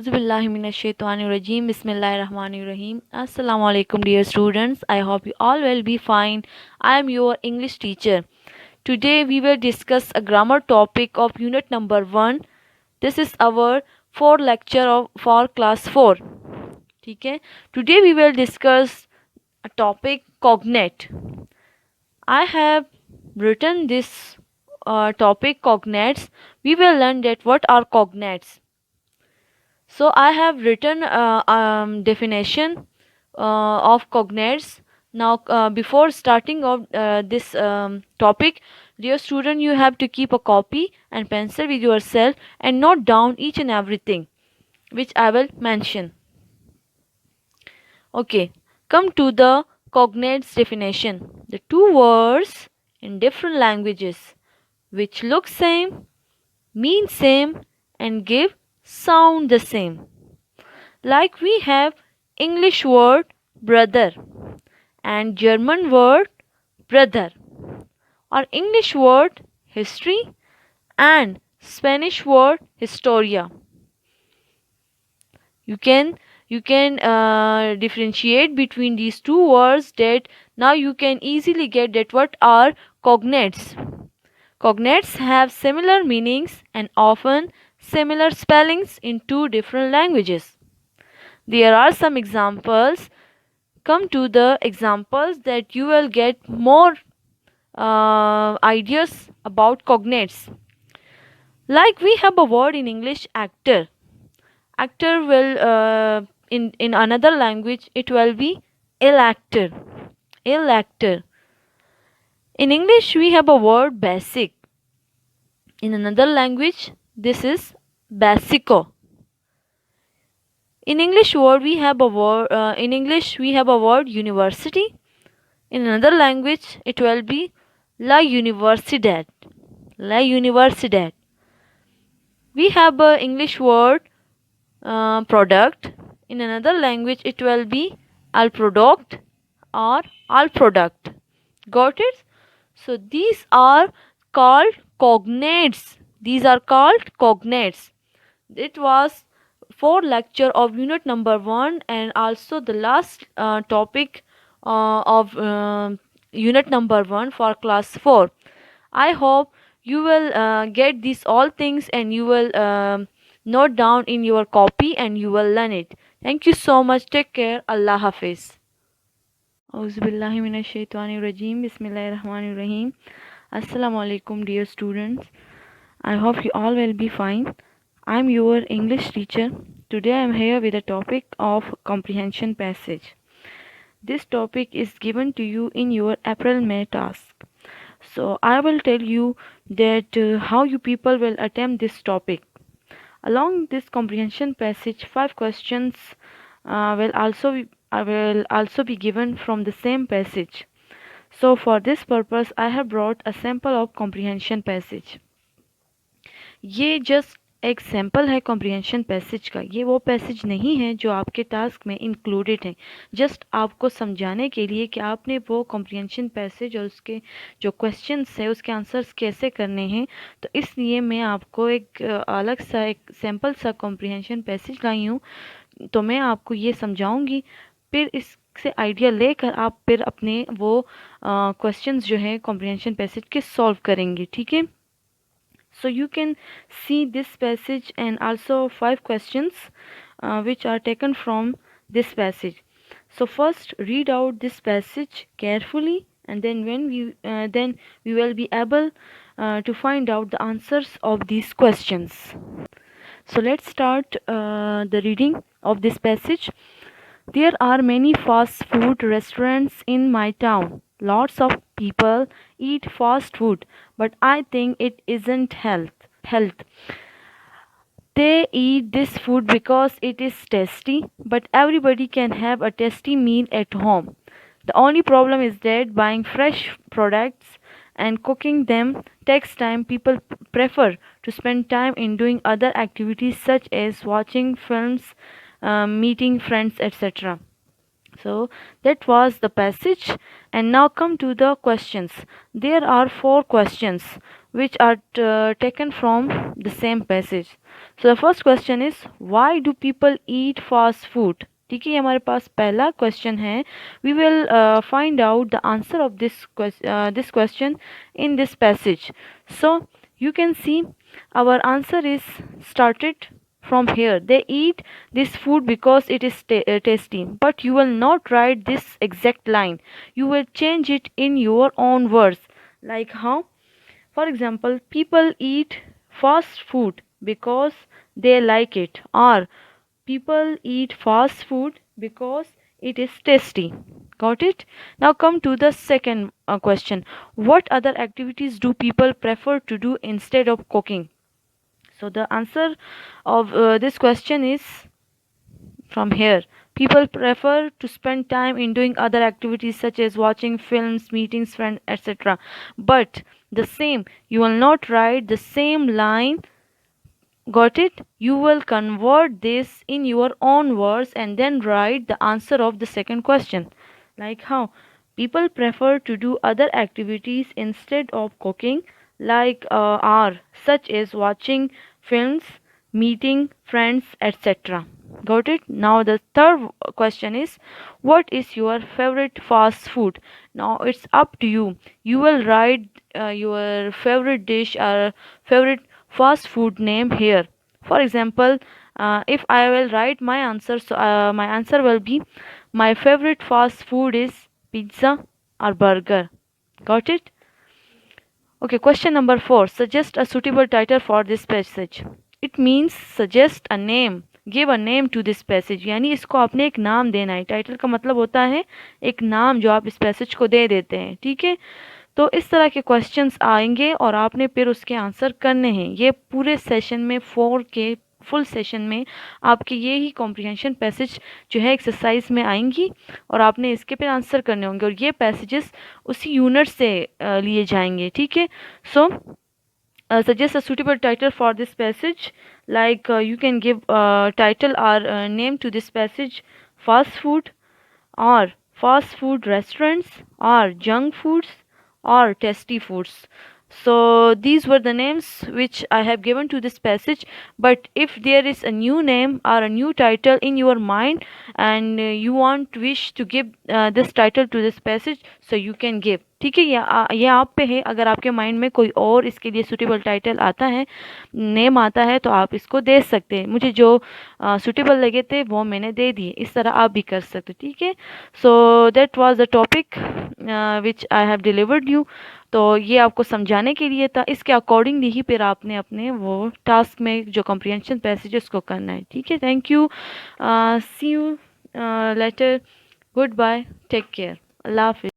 Auzubillahiminash-shaytanir-rajim. Bismillahir-rahmanir-rahim. Assalamu alaikum, dear students. I hope you all will be fine. I am your English teacher. Today we will discuss a grammar topic of unit number 1. This is our 4 lecture for class 4. ठीक है. Today we will discuss a topic cognate. I have written this topic cognates. We will learn that what are cognates. So I have written definition of cognates. Now, before starting of this topic, dear student, you have to keep a copy and pencil with yourself and note down each and everything which I will mention. Okay, come to the cognates definition. The two words in different languages which look same, mean same, and give sound the same. Like we have English word brother and German word brother, or English word history and Spanish word historia. You can differentiate between these two words. That now you can easily get that what are cognates. Cognates have similar meanings and often similar spellings in two different languages. There are some examples. Come to the examples that you will get more ideas about cognates. Like we have a word in English actor. Actor will in another language it will be ill actor. Ill actor. In English we have a word basic. In another language this is basico. In English we have a word university. In another language it will be la universidad. La universidad. We have a English word product. In another language it will be al product or al product. Got it? So these are called cognates. These are called cognates. It was for lecture of unit number 1 and also the last topic of unit number 1 for class 4. I hope you will get these all things and you will note down in your copy and you will learn it. Thank you so much. Take care. Allah Hafiz. Auzubillahiminash-shaytanir-rajim. Bismillahir-rahmanir-rahim. Assalamu alaikum, dear students. I hope you all will be fine. I'm your English teacher. Today I'm here with a topic of comprehension passage. This topic is given to you in your April-May task. So I will tell you that how you people will attempt this topic. Along this comprehension passage, 5 questions will also be given from the same passage. So for this purpose, I have brought a sample of comprehension passage. ये just एक sample है comprehension passage का. ये वो passage नहीं है जो आपके टास्क में इंक्लूडेड है. जस्ट आपको समझाने के लिए कि आपने वो कॉम्प्रिहेंशन पैसेज और उसके जो क्वेश्चंस है उसके आंसर्स कैसे करने हैं. तो इसलिए मैं आपको एक अलग सा एक सैम्पल सा कॉम्प्रिहेंशन पैसेज लाई हूँ. तो मैं आपको ये समझाऊँगी, फिर इससे आइडिया लेकर आप फिर अपने वो क्वेश्चंस जो है कॉम्प्रिहेंशन पैसेज के सॉल्व करेंगे. ठीक है. So you can see this passage and also 5 questions which are taken from this passage. So first read out this passage carefully, and then we will be able to find out the answers of these questions. So let's start the reading of this passage. There are many fast food restaurants in my town. Lots of people eat fast food, but I think it isn't health. They eat this food because it is tasty, but everybody can have a tasty meal at home. The only problem is that buying fresh products and cooking them takes time. People prefer to spend time in doing other activities such as watching films, meeting friends, etc. So that was the passage, and now come to the questions. There are 4 questions which are taken from the same passage. So the first question is why do people eat fast food. ठीक है, ये हमारे पास पहला question है. We will find out the answer of this question in this passage. So you can see our answer is started from here. They eat this food because it is tasty, but you will not write this exact line. You will change it in your own words. Like how? For example, people eat fast food because they like it, or people eat fast food because it is tasty. Got it? Now come to the second question. What other activities do people prefer to do instead of cooking? So the answer of this question is from here. People prefer to spend time in doing other activities such as watching films, meeting friends, etc. But the same, you will not write the same line. Got it? You will convert this in your own words and then write the answer of the second question. Like how? People prefer to do other activities instead of cooking, like are such as watching films, meeting friends, etc. Got it? Now the third question is, what is your favorite fast food? Now it's up to you. You will write your favorite dish or favorite fast food name here. For example, if I will write my answer, so my answer will be, my favorite fast food is pizza or burger. Got it? Okay, question number 4. Suggest a suitable title for this passage. It means suggest a name. Give a name to this passage. यानी इसको आपने एक नाम देना है. Title का मतलब होता है एक नाम जो आप इस पैसेज को दे देते हैं. ठीक है, तो इस तरह के क्वेश्चंस आएंगे और आपने फिर उसके आंसर करने हैं. ये पूरे सेशन में 4 के फुल सेशन में आपके ये ही कॉम्प्रिहेंशन पैसेज जो है एक्सरसाइज में आएंगी और आपने इसके फिर आंसर करने होंगे और ये पैसेजेस उसी यूनिट से लिए जाएंगे. ठीक है, सो suggest a suitable title for this passage. Like you can give title or name to this passage: fast food, or fast food restaurants, or junk foods, or tasty foods. So these were the names which I have given to this passage. But if there is a new name or a new title in your mind and you want wish to give this title to this passage, so you can give. ठीक है, ये आप पे है. अगर आपके mind में कोई और इसके लिए सुटेबल टाइटल आता है, नेम आता है, तो आप इसको दे सकते हैं. मुझे जो सुटेबल लगे थे वो मैंने दे दिए. इस तरह आप भी कर सकते. ठीक है, so that was the topic which I have delivered you. तो ये आपको समझाने के लिए था. इसके अकॉर्डिंगली ही फिर आपने अपने वो टास्क में जो कॉम्प्रिहेंशन पैसेज उसको करना है. ठीक है, thank you. See you later. Goodbye. Take care. अल्लाह हाफिज़.